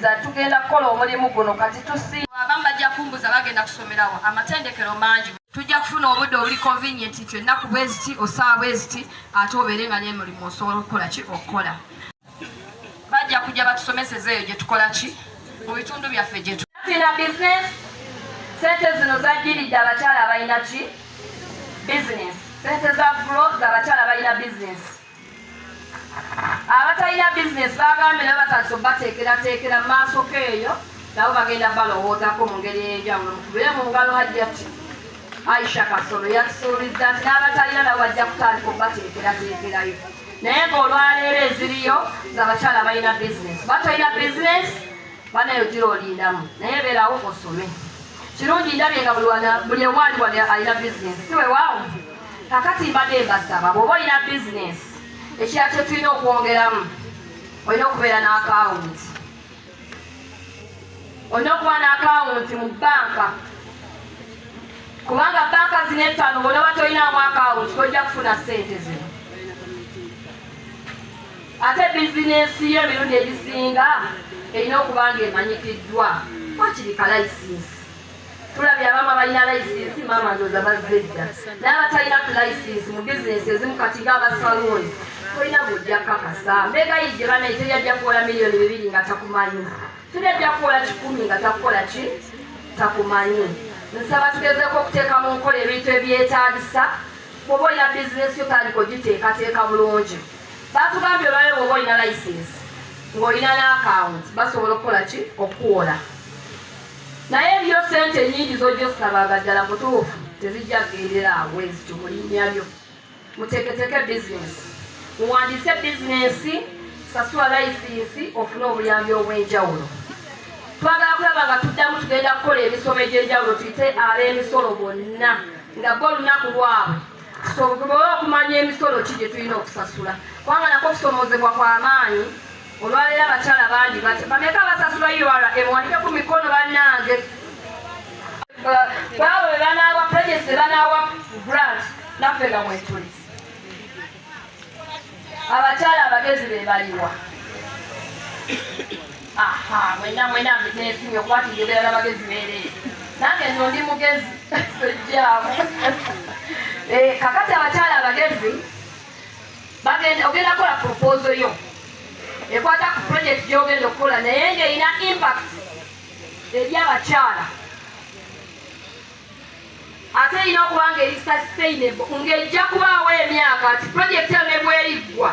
tukkiriza tugenda kukola omulimu guno kati tusi abamu bajja kumbuza bagenda kusomerawo amatendekero mangi tujja kufuna obudde obuli convenient nti ennaku bweziti osaawa bweziti ate obeere nga n'emulimu osobola okukola ki okukola bajja kujja batusomeseza gye tukola ki mu bitundu byaffe gye tuna business sente zino zajjiridde abakyala abalina ki business sente za grow z'abakyala balina business abatalina business bagambye nabo batandise bateekerateekera mu maaso keeyo nabo bagenda balowoozaako mu ngeri ey'enjawulo mutubire mu ngalo hajjati Aisha Kasolo yatusuubiza nti n'abatalina nabo bajja kutandika okubateekerateekerayo naye ng'olwaleero eziriyo z'abakyala balina business batalina business banayo gira olindamu naye beerawo osome kirungi ndabye nga buli omwali wali alina business si weewaawo kakati mbadde mbasaba bw'oba olina business ekira kye tulina okwongeramu olina okubeera n'akawunti olina okuba n'akawunti mu bbanka kubanga banka zino etaano bw'olaba tolinamu akawunti tojja kufuna ssente zino ate bizinesi yo emirundi egisinga erina okuba nga emanyikiddwa wakirika layisinsi tulabye abamu abalina layisinsi maama ndooza bazze dda n'abatalina ku layisinsi mu bizinesi ezimu kati ng'abasaluuni tolina bw'ojja kakasa mbegayi gye banaye teryajja kuwola miliyoni 2 nga takumanyi teryajja kuwola 10 nga takukola ki takumanyi nsaba tugezeeko okuteeka mu nkola ebintu ebyetaagisa bw'oba olina bizinesi yo tandika ogiteekateeka bulungi batugambye olwayo bw'oba olina layisinsi ng'olina n'akawunti basobola okukola ki okuwola naye ebyo sente nyingi z'ojja osabanga ddala mutuufu tezijja kugendera awo ezityo mu linnya lyo muteeketeeke bizinesi muwandiise bizinesi sasula layisinsi ofune obuyambi obw'enjawulo twagala kulaba nga tuddamu tugenda kukola emisomo egy'enjawulo tuyite ab'emisolo bonna nga bo olunaku lwabwe tusobole okumanya emisolo ki gye tulina okusasula kubanga nako okusomozebwa kw'amaanyi olwaleero abakyala bangi bameka basasula URM wandike ku mikono bannange baabo be banaawa project banaawa grant naffe nga mwetuli abakyala abagezi be baliwa mwena nesimye okubatigirira n'abagezi beereere nange nno ndi mugezi sejjaamu kakati abakyala abagezi ogenda kukola proposal yo ekwata ku project gy'ogenda okukola naye ng'erina impact eri abakyala ate erina okuba nga eri sustainable ng'ejja kubaawo emyaka ati project yo ne bweriggwa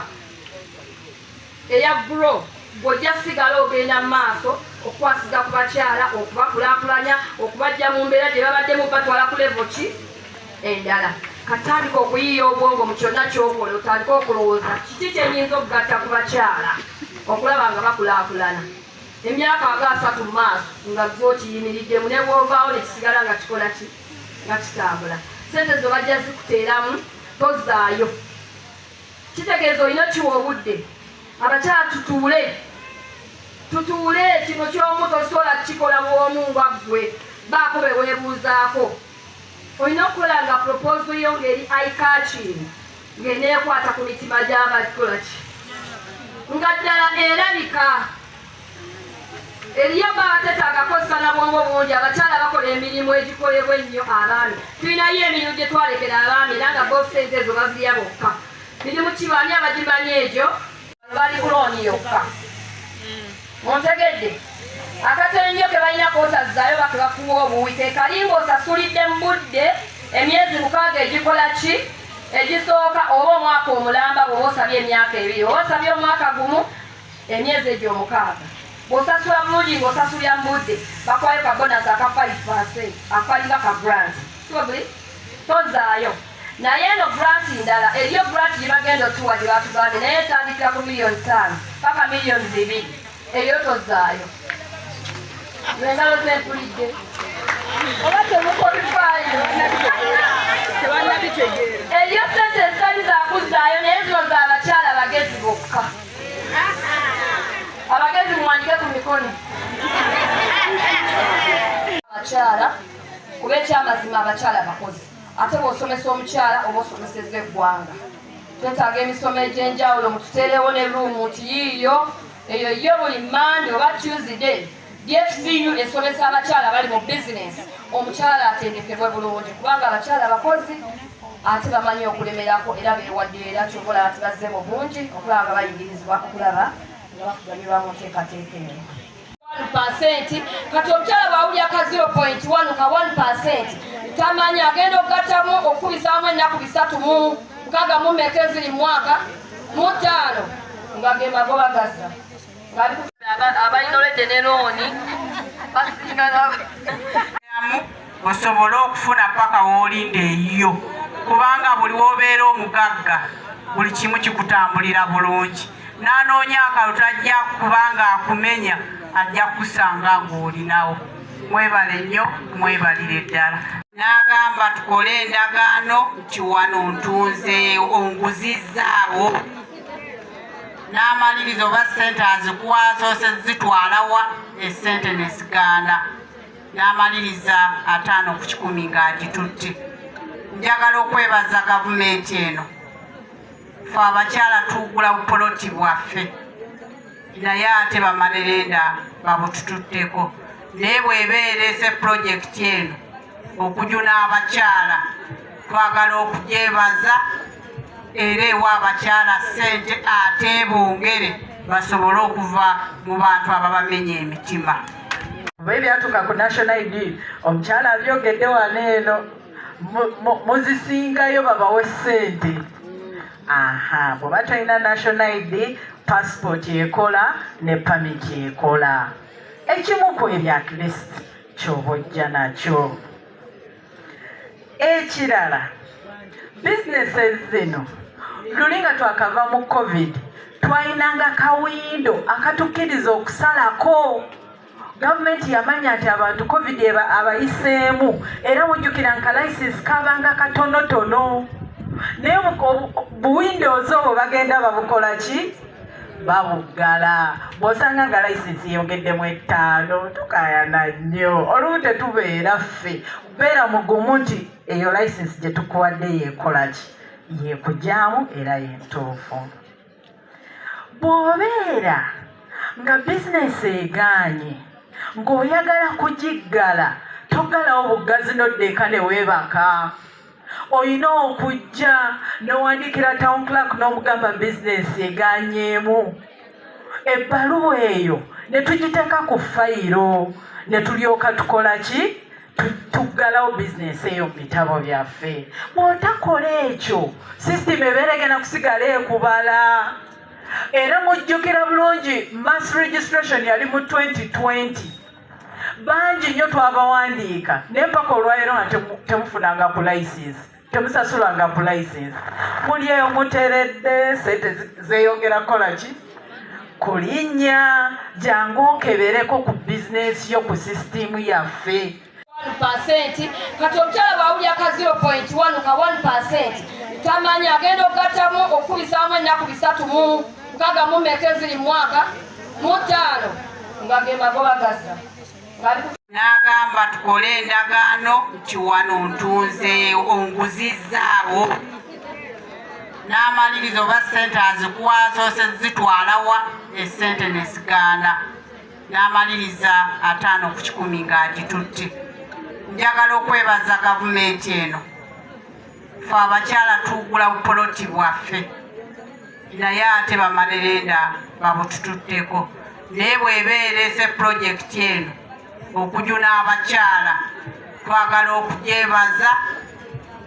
eya grow bw'ojja sigala ogenda mu maaso okukwasiza ku bakyala okubakulaakulanya okubajja mu mbeera gye babaddemu batwala ku level ki endala katandika okuyiiya obwongo mu kyonna ky'okola otandika okulowooza kiki kyenyinza okugatta ku bakyala okulaba nga bakulaakulana emyaka nga 3 mu maaso nga gwokiyimiriddemu ne bw'ovaawo ne kisigala nga kikola ki nga kitambula sente zo bajja zikuteeramu tozaayo kitegeeza olina kiwa obudde abakyala tutuule kino ky'omu tosobola kukikola bw'omu nga ggwe baako be weebuuzaako olina okukola nga proposal yo ng'eri eye-catching ng'eneekwata ku mitima gy'abakola ki nga ddala erabika eriyo baateetaaga kozesa na bwongo bungi abakyala bakola emirimu egikolebwa ennyo abaami tulinayo emirimu gye twalekera abaami era nga bo sente ezo bazirya bokka mirimu kibaani abagimanyi egyo bali kulooni yokka ontegedde akatenyo ke balina kootazaayo bakebakuwa obuwi ke kali ng'osasulidde mu budde emyezi 6 egikola ki egisooka oba omwaka omulamba bw'oba osabye emyaka 2 oba osabye omwaka gumu emyezi egyo 6 bw'osasula bulungi ng'osasulya mu budde bakwayo ka bonasi aka 5% akalinga ka grant sobuli tozaayo naye eno grant ndala eriyo grant gye bagenda otuwa gye batugambye naye etandikira ku miliyoni 5 paka miliyoni 2 eyo tozaayo engalo zempulidde oba temukobifaayo eriyo sente ezitali zakuzaayo naye zino z'abakyala abagezi bokka abagezi muwandike ku mikono abakyala kuba ekyamazima abakyala bakozi ate bw'osomesa omukyala oba osomeseza eggwanga twetaaga emisomo egy'enjawulo mututeerewo ne ruumu nti yiiyo eyo yo buli Monday oba Tuesday DFCU esomesa abakyala bali mu business omukyala atendekebwe bulungi kubanga abakyala abakozi ate bamanyi okulemerako era beewadde era kyobola ati bazze mu bungi okulaba nga bayigirizibwa okulaba nga bafuganyirwa mu nteekateeka eno 1% kati omukyala bwawulya ka 0.1 ka 1% tamanyi agenda okugattamu okukubisaamu ennaku 3 mu 6 mu mmeka eziri mwaka mu 5 nga ge magoba gazza abayinoledde ne looni basingana osobole okufuna paka w'olinda eyo kubanga buli wobeera omugagga buli kimu kikutambulira bulungi n'anoonya akalulu tajja kubanga akumenya ajja kusanga ng'olinawo. Mwebale nnyo, mwebalire ddala. N'agamba tukole endagaano nti wano ntunze onguzizzaawo n'amaliriza oba ssente azikuwasoose zitwalawa essente ne zigaana n'amaliriza 5 ku 10 ng'agitutte. Njagala okwebaza gavumenti eno fe abakyala tuugula bupoloti bwaffe naye ate bamalirenda babutututteko naye bw'ebeerese pulojekiti eno okujuna abakyala twagala okugyebaza era ewa abakyala ssente ate bongere basobole okuva mu bantu ababamenya emitima. Ebyatuuka ku National ID omukyala abyogedde wano eno muzisingayo babawe ssente. Bw'oba talina National ID passport ekola ne permit ekola. Ekimu ku ebyo at least ky'oba ojja nakyo. Ekirala businesses zino luli nga twakava mu COVID twalinanga kawindo akatukkiriza okusalako. Gavumenti yamanya nti abantu COVID abayiseemu era mujjukira nka license kabanga katonotono naye buwindows obwo bagenda babukola ki babuggala. Bw'osanga nga license yongeddemu 5 tukayana nnyo olumu tetubeera ffe beera mugumu nti eyo license gye tukuwadde yeekola ki yeekugyamu era yentuufu. Bw'obeera nga bizinesi egaanye ng'oyagala kugiggala toggalawo buggazi n'oddeeka ne weebaka. Oyina okujja n'owandiikira town clerk n'omugamba bizinesi egaanyeemu. Ebbaluwa eyo ne tugiteeka ku fayiro ne tulyoka tukola ki tuggalawo bizinesi eyo mu bitabo byaffe. Bw'otakola ekyo sisitimu ebeera egenda kusigala ekubala. Era mujjukira bulungi mass registration yali mu 2020 bangi nnyo twabawandiika naye mpaka olwaleero nga temufunanga ku license temusasulanga ku license. Muli eyo muteredde sente zeeyongera kukola ki kulinnya. Jangu okebereko ku bizinesi yo ku sisitimu yaffe. 1% kati omukyala bwawulya ka 0.1 ka 1% tamanyi agenda okugattamu okukubisaamu ennaku 3 mu 6 mu mmeka eziri mwaka mu 5 nga ge magoba gazza. N'agamba tukole endagaano nti wano ntunze onguzizzaawo n'amaliriza oba ssente azikuwasoose zitwalawa essente ne zigaana n'amaliriza 5 ku 10 ng'agitutte. Njagala okwebaza gavumenti eno fe abakyala tuugula bupoloti bwaffe naye ate bamalirenda babutututteko naye bw'ebeerese pulojekiti eno okujuna abakyala twagala okugyebaza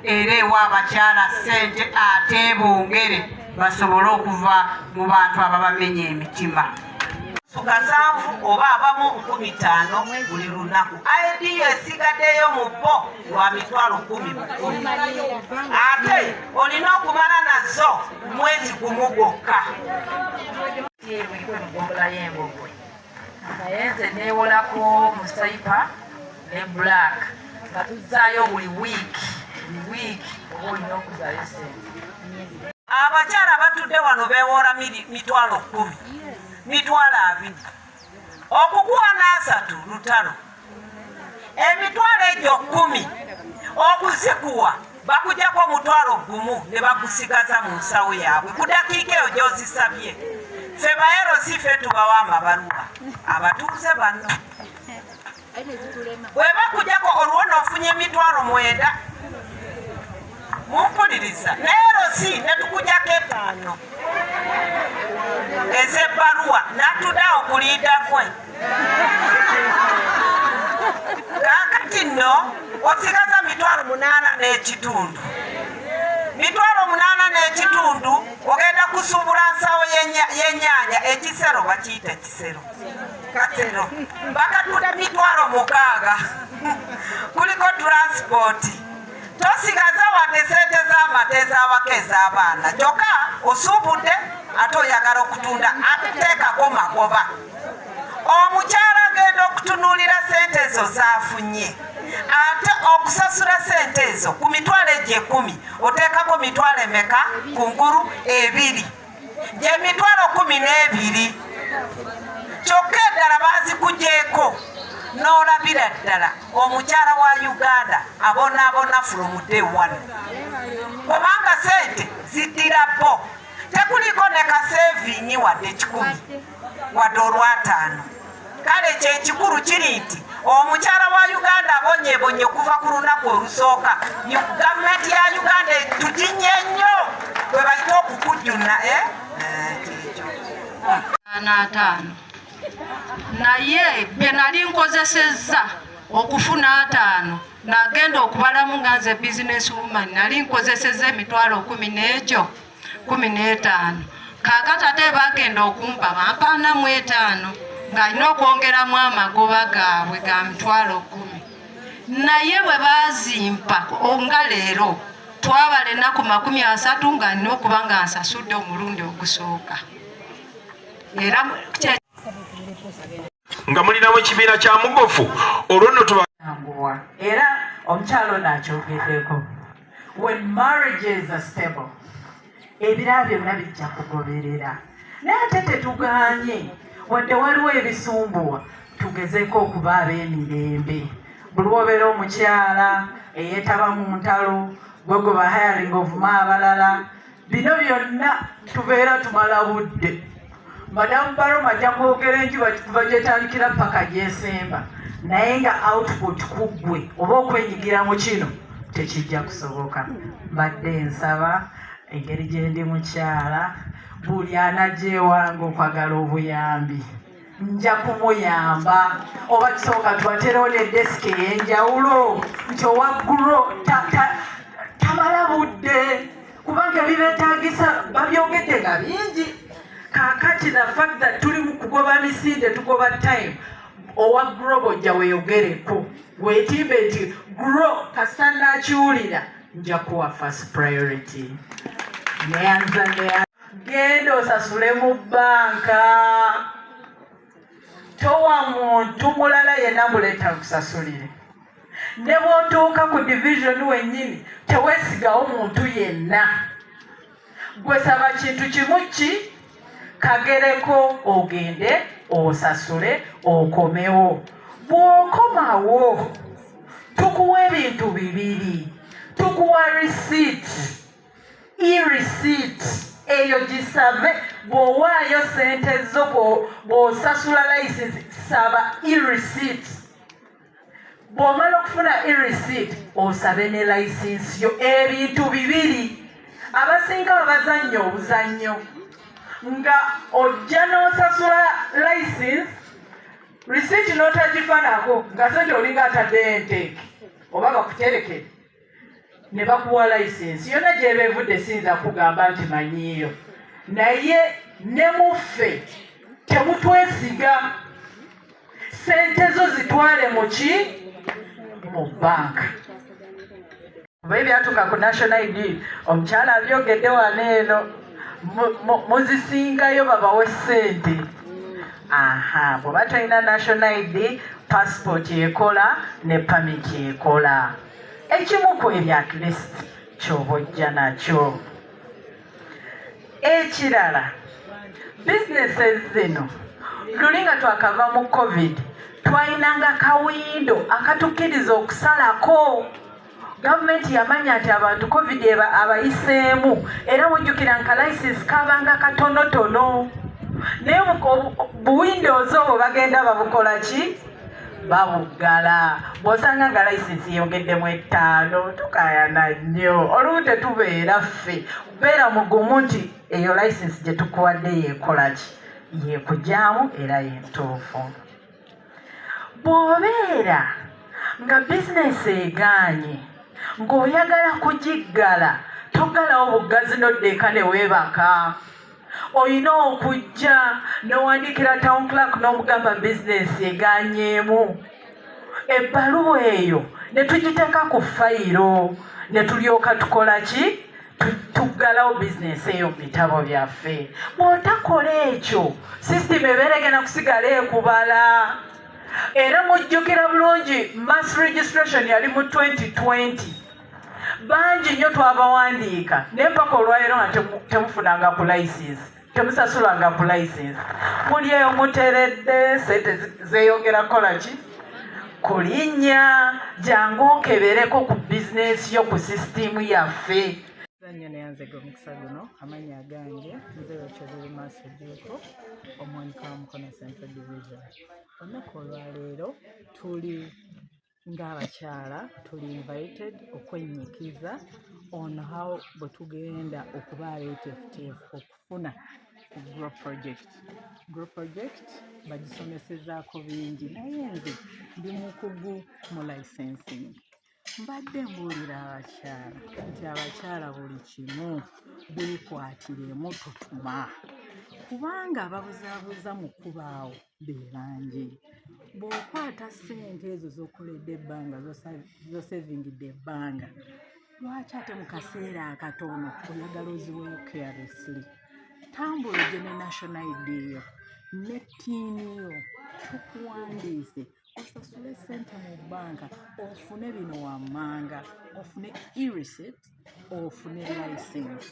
era ewa abakyala ssente ate bongere basobole okuva mu bantu ababamenya emitima. Sukasanvu oba abamu 15 buli lunaku. ID esigaddeyo mu bbo lwa mitwalo 10. Ate olina okumala nazo mwezi gumu gwokka. Naye nze neewolako mu Saipa ne Black nga tuzzaayo buli wiiki oba olina okuzaayo ssente. Abakyala batudde wano beewola mitwalo 10. Mitwalo 20 okukuwa n'asatu lutalo. Emitwalo egyo 10 okuzikuwa bakujjako mutwalo gumu ne bakusigaza mu nsawo yaabwe ku dakiika eyo gy'ozisabye. ffe bayero si ffe tubawa amabaluwa abatuuze banno bwe bakujjako olwo noofunye emitwalo 9 mumpuliriza neero si ne tukujjako 5 ez'ebbaluwa natudde okuliida gwe kaakati nno osigaza 8 n'ekitundu 8 n'ekitundu ogenda kusuubula nsawo y'ennyaanya ekisero bakiyita kisero kasero bakatula 6,000 kuliko transpoti tosigaza wadde sente z'amata ez'awaka ez'abaana kyokka osuubudde ate oyagala okutunda akuteekako magoba omukyala agenda okutunuulira sente ezo z'afunye ate okusasula sente ezo ku mitwalo egyo 10 oteekako mitwalo emeka kungulu 2 gye mitwalo 12 kyokka eddala baazikugyeko n'olabira ddala omukyala wa Uganda abonaabona from day 1 kubanga sente ziddira bo tekuliko ne kaseevinyi wadde 10 wadde olw'ataano kale kyekikulu kiri nti omukyala wa Uganda abonyeebonye okuva ku lunaku olusooka gavumenti ya Uganda tuginye nnyo bwe bayita okukujjuna kyekyo 5 naye bye nali nkozesezza okufuna 5 nagenda okubalamu nga nze business woman nali nkozesezza emitwalo 10 n'ekyo 15 kaakati ate bagenda okumpa bampaanamu 5 ng'alina okwongeramu amagoba gaabwe ga mitwalo 10 naye bwe baazimpa nga leero twabala ennaku 30 nga nina okuba nga nsasudde omulundi ogusooka era nga mulinamu ekibiina kya mugofu olwo nno tubanguwa era omukyalo nakyogeddeko when marriages are stable ebirala byonna bijja kugoberera naye ate tetuganye wadde waliwo ebisumbuwa tugezeeko okuba ab'emirembe buli wobeera omukyala eyeetaba mu ntalo gwego ba hiring of ma abalala bino byonna tubeera tumala budde madamu Baroma ajja kwogera enjuba kuva gyetandikira paka gyesemba naye nga output kuggwe oba okwenyigira mu kino tekijja kusoboka mbadde nsaba engeri gye ndi mukyala buli anajja ewange okwagala obuyambi nja kumuyamba oba kisooka tubaterewo ne desiki ey'enjawulo nti owaggulu tamala budde kubanga bibeetagisa babyogedde nga bingi kaakati na fact that tuli mu kugoba misinde tugoba time owa grobo jja weeyogereko weetimbe nti gro kasita nakiwulira nja kuwa first priority neyanza genda osasule mu bbanka towa muntu mulala yenna muleeta kusasulire ne bw'otuuka ku division wennyini teweesigawo muntu yenna gwe saba kintu kimu ki kagereko ogende osasule okomewo bw'okomawo tukuwa ebintu 2 tukuwa receipt e-receipt eyo gisabe bw'owaayo sente zo bw'osasula license saba e-receipt bw'omala okufuna e-receipt osabe ne license yo ebintu 2 abasinga babazannya obuzannyo nga ojja n'osasula license receipt n'otagifanako nga sente olinga atadde enteeke oba bakuterekere ne bakuwa license yonna gyeba evudde siyinza kugamba nti manyiiyo naye ne muffe temutwesiga sente zo zitwale muki mu banka oba ebyatuuka ku national id omukyala abyogedde wano eno muzisingayo babawe sente bw'oba talina national id passport ekola ne pamit ekola ekimu ku ebyo at least kyoba ojja nakyo ekirala businesses zino luli nga twakava mu covid twalinanga kawindo akatukkiriza okusalako gavumenti yamanya nti abantu covid abayiseemu era mujjukira nka license kabanga katonotono naye buwindoozi obwo bagenda babukola ki babuggala. Bw'osanga nga layisinsi yongeddemu 5 tukayana nnyo olumu tetubeera ffe beera mugumu nti eyo layisinsi gye tukuwadde yeekola ki yeekugyamu era yentuufu. Bw'obeera nga bizinesi egaanye ng'oyagala kugiggala toggalawo buggazi n'oddeeka ne weebaka. Oyina okujja n'owandiikira town clerk n'omugamba bizinesi egaanyeemu. Ebbaluwa eyo ne tugiteeka ku fayiro ne tulyoka tukola ki tuggalawo bizinesi eyo mu bitabo byaffe. Bw'otakola ekyo sisitimu ebeera egenda kusigala ekubala. Era mujjukira bulungi mass registration yali mu 2020. Bangi nnyo twabawandiika naye mpaka olwaleero nga temufunanga ku layisinsi, temusasulanga ku layisinsi. Muli eyo muteredde sente zeeyongera kukola ki kulinnya. Jangu okebereko ku bizinesi yo ku sisitimu yaffe. Zanyo neyanze gomukisa guno amanya agange nzeyo kyobuli maaso gyeko omwanika wa Mukono Central Division. Olunaku olwaleero tuli ng'abakyala tuli invited okwenyikiza on how bwe tugenda okuba abeeteefuteefu okufuna ku Grow Project. Grow Project bagisomesezaako bingi naye nze ndi mukugu mu licensing. Mbadde mbuulira abakyala nti abakyala buli kimu beekwatiremu tutuma kubanga ababuzaabuza mu kubaawo be bangi. Bw'okwata ssente ezo z'okoledde ebbanga z'osevingidde ebbanga, lwaki ate mu kaseera akatono oyagala oziweeyo carelessly? Tambula ogye ne national ID yo ne ttiini yo tukuwandiise osasule ssente mu bbanka ofune bino wammanga, ofune e-receipt, ofune license.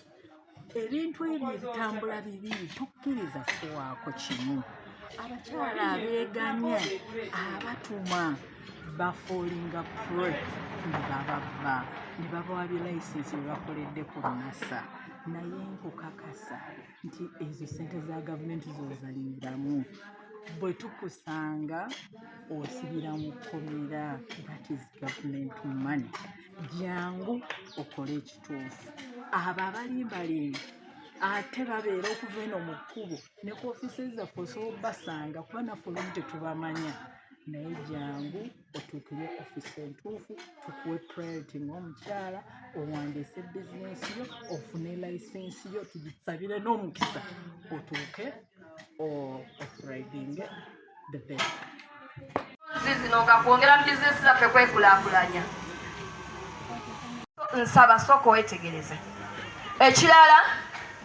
Ebintu ebyo ebitambula bibiri tukkiriza kuwaako kimu. Abakyala abeeganya abatuma bafoolinga pre ne bababba ne babawabya layisinsi bwe bakoledde ku NASA. Naye nkukakasa nti ezo ssente za gavumenti z'ozaliramu. Bwe tukusanga osibira mu kkomera, that is government money. Jangu okole ekituufu. Abo abalimbalimba ate babeera okuva eno mu kkubo ne ku ofiisi zaffe osobola obbasanga kuba naffe olumu tetubamanya. Naye jangu otuukire ofiisi entuufu tukuwe priority ng'omukyala owandiise bizinesi yo ofune layisinsi yo tugisabire n'omukisa otuuke othrivinge the best. Zino nga kwongera mu bizinesi zaffe kwekulaakulanya. Nsaba sooka weetegereze. Ekirala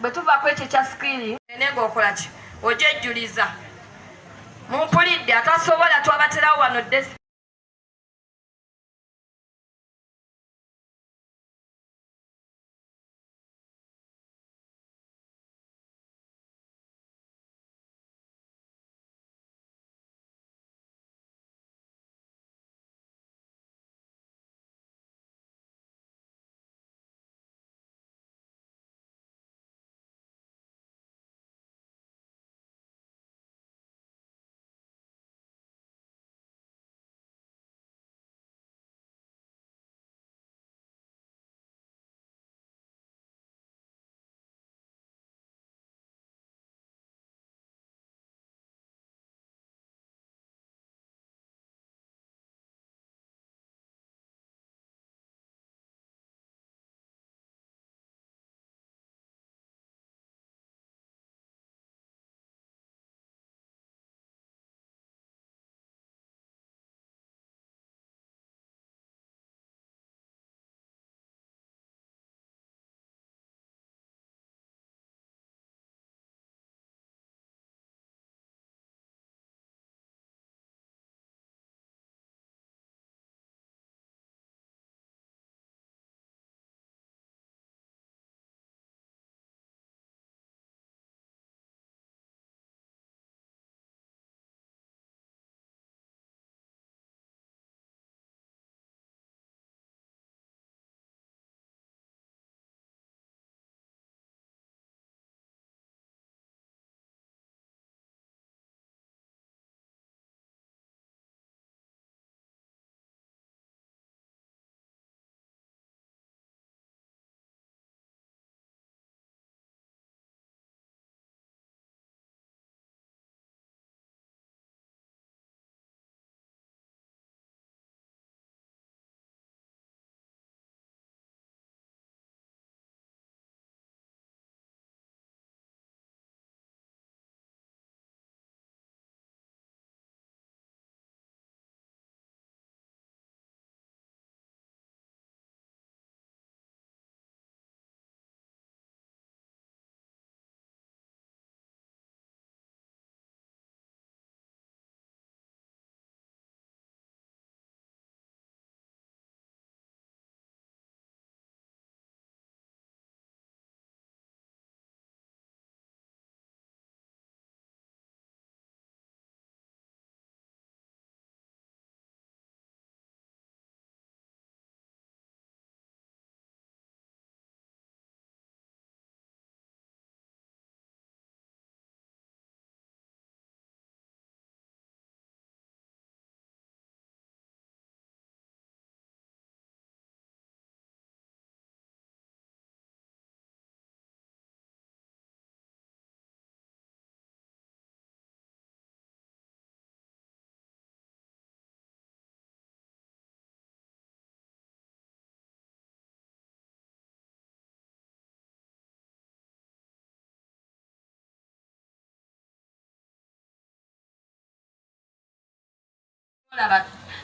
bwe tuvaako ekyo ekya sikiri ene ng'okola ki ogyejjuliza. Mumpulidde atasobola twabaterawo wano desi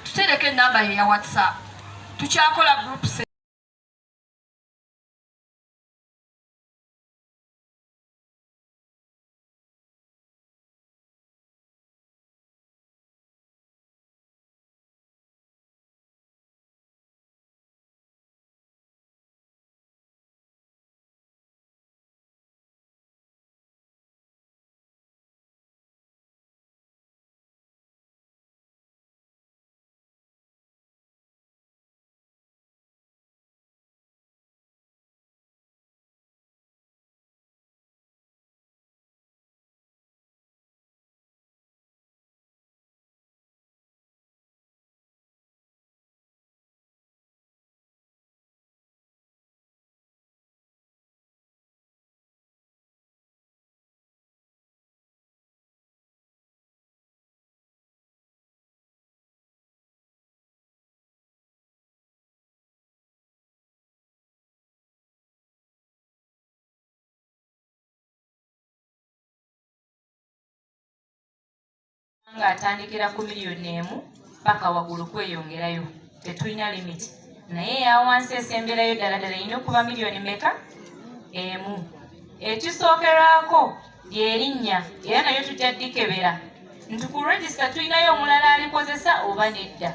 tutereke enamba ye ya WhatsApp tukyakola groups nga atandikira ku miliyoni 1 paka wagulu kweyongerayo tetulina limit naye yawansi esemberayo ddala erina okuba miliyoni meka 1 ekisookerwako lyerinnya era nayo tujja ddikebera nti ku register tulinayo omulala alikozesa oba nedda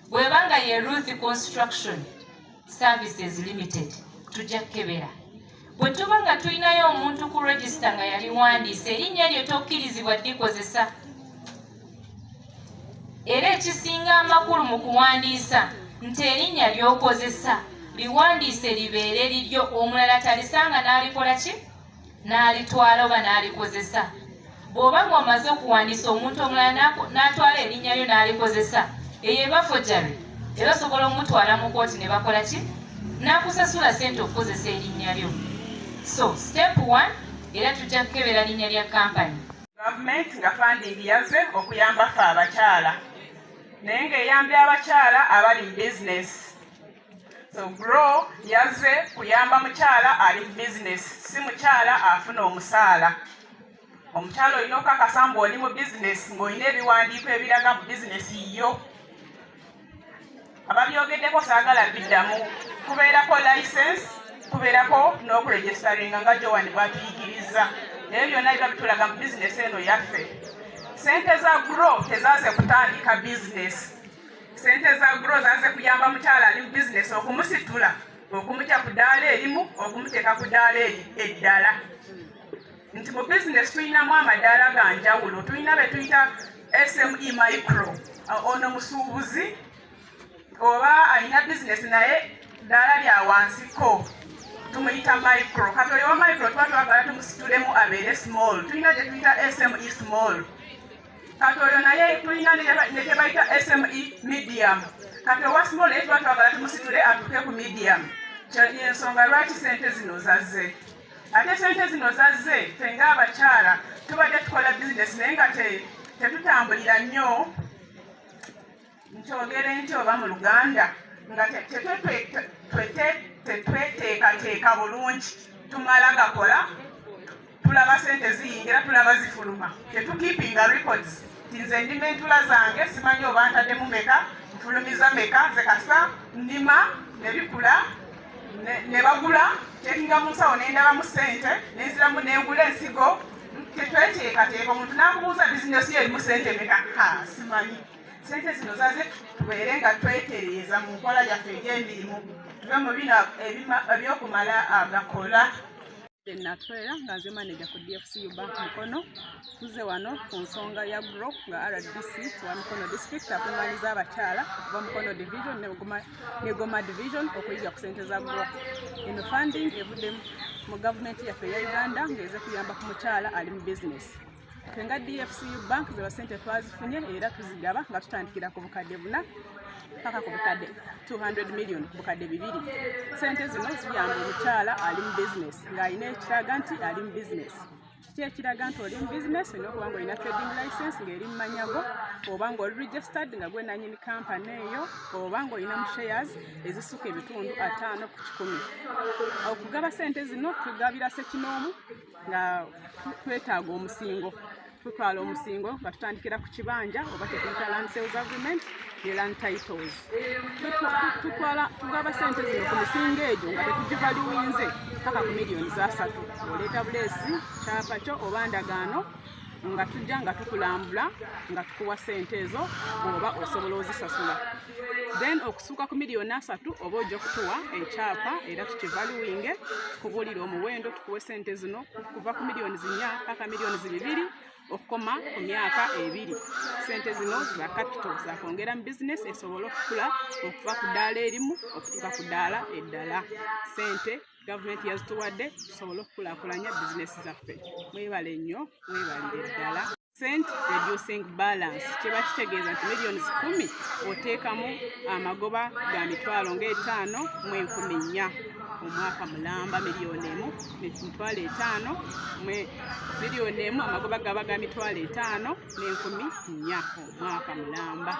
bwebanga ye Ruth Construction Services Limited tujja kkebera bwe tuba nga tulinayo omuntu ku register nga yali wandiise erinnya lyo tokkirizibwa ddikozesa era ekisinga amakulu mu kuwandiisa nti erinnya ly'okozesa liwandiise libeere liryo omulala talisanga n'alikola ki n'alitwala oba n'alikozesa bw'oba ng'omaze okuwandiisa omuntu omulala n'atwala erinnya lyo n'alikozesa eyo eba forgery era osobola omutwala mu kooti ne bakola ki n'akusasula ssente okukozesa erinnya lyo so step 1 era tujja kukebera linnya lya kampani gavumenti nga funding yazze okuyamba ffe abakyala naye ng'eyambye abakyala abali mu bizinesi so grow yazze kuyamba mukyala ali mu bizinesi si mukyala afuna omusaala omukyala olina okukakasa mbu oli mu bizinesi ng'olina ebiwandiiko ebiraga mu bizinesi yo ababyogeddeko saagala biddamu kubeerako license kubeerako n'okuregisteringa nga Joan bwatuyigiriza naye byonna biba bitulaga mu bizinesi eno yaffe sente za grow tezaaze kutandika bizinesi sente za grow zaaze kuyamba mukyala ali mu bizinesi okumusitula okumutya ku ddaala erimu okumuteeka ku ddaala eddala nti mu bizinesi tulinamu amadaala ga njawulo tulina be tuyita SME micro ono musuubuzi oba alina bizinesi naye ddaala lya wansiko tumuyita micro kati oyo wa micro tuba twagala tumusitulemu abeere small tulina gye tuyita SME small kati oyo naye tulina ne gye bayita SME medium kati owa small naye tuba twagala tumusitule atuuke ku medium ensonga lwaki sente zino zazze ate sente zino zazze ffe ng'abakyala tubadde tukola bizinesi naye nga tetutambulira nnyo nkyogere nti oba mu Luganda nga tetweteekateeka bulungi tumala gakola tulaba sente ziyingira tulaba zifuluma tetukeepinga records nze ndima entula zange simanyi oba ntaddemu meka nfulumiza meka nze kasa ndima ne bikula ne bagula tekinga mu nsawo nendabamu sente nenziramu nengula ensigo tetweteekateeka omuntu nakubuuza bizinesi yo erimu sente meka simanyi sente zino zaze tubeere nga twetereeza mu nkola yaffe egy'emirimu tuve mu bino ebyokumala agakola Natwera nga nze manager ku DFCU Bank Mukono tuzze wano ku nsonga ya GROW nga RDC wa Mukono District akungaanyiza abakyala okuva Mukono Division ne Goma Division okuyiga ku ssente za GROW. Eno funding evudde mu gavumenti yaffe ya Uganda ng'eze kuyamba ku mukyala ali mu bizinesi. Ffe nga DFCU Bank ze ssente twazifunye era tuzigaba nga tutandikira ku bukadde 4 paka ku bukadde 200 million ku bukadde 2. Sente zino ziyamba omukyala ali mu bizinesi ng'alina ekiraga nti ali mu bizinesi. Kiki ekiraga nti oli mu bizinesi olina okuba ng'olina trading license ng'eri mu manyago oba ng'oli registered nga gwe nannyini kampani eyo oba ng'olina mu shares ezisukka ebitundu 5 ku 10. Okugaba sente zino tugabira ssekinoomu nga twetaaga omusingo tutwala omusingo nga tutandikira ku kibanja oba tekuyita land sales agreement ne land titles. Tugaba sente zino ku misingo egyo nga tetugivaluwinze paka ku miliyoni za 3. Oleeta buleesi kyapa kyo oba ndagaano nga tujja nga tukulambula nga tukuwa sente ezo oba osobola ozisasula. Then okusuuka ku miliyoni 3 oba ojja kutuwa ekyapa era tukivaluwinge tukubuulira omuwendo tukuwe sente zino kuva ku miliyoni 4 paka miliyoni 2 okukoma ku myaka 2. Sente zino za capital za kwongera mu bizinesi esobola okukula okuva ku ddaala erimu okutuuka ku ddaala eddala. Sente gavumenti yazituwadde tusobole okukulaakulanya bizinesi zaffe. Mwebale nnyo, mwebalire ddala. Cent reducing balance kiba kitegeeza nti miliyoni 10 oteekamu amagoba ga mitwalo nga 5,400 omwaka mulamba, miliyoni 1 mitwalo 5 miliyoni 1 amagoba gaba ga mitwalo 5,400 omwaka mulamba.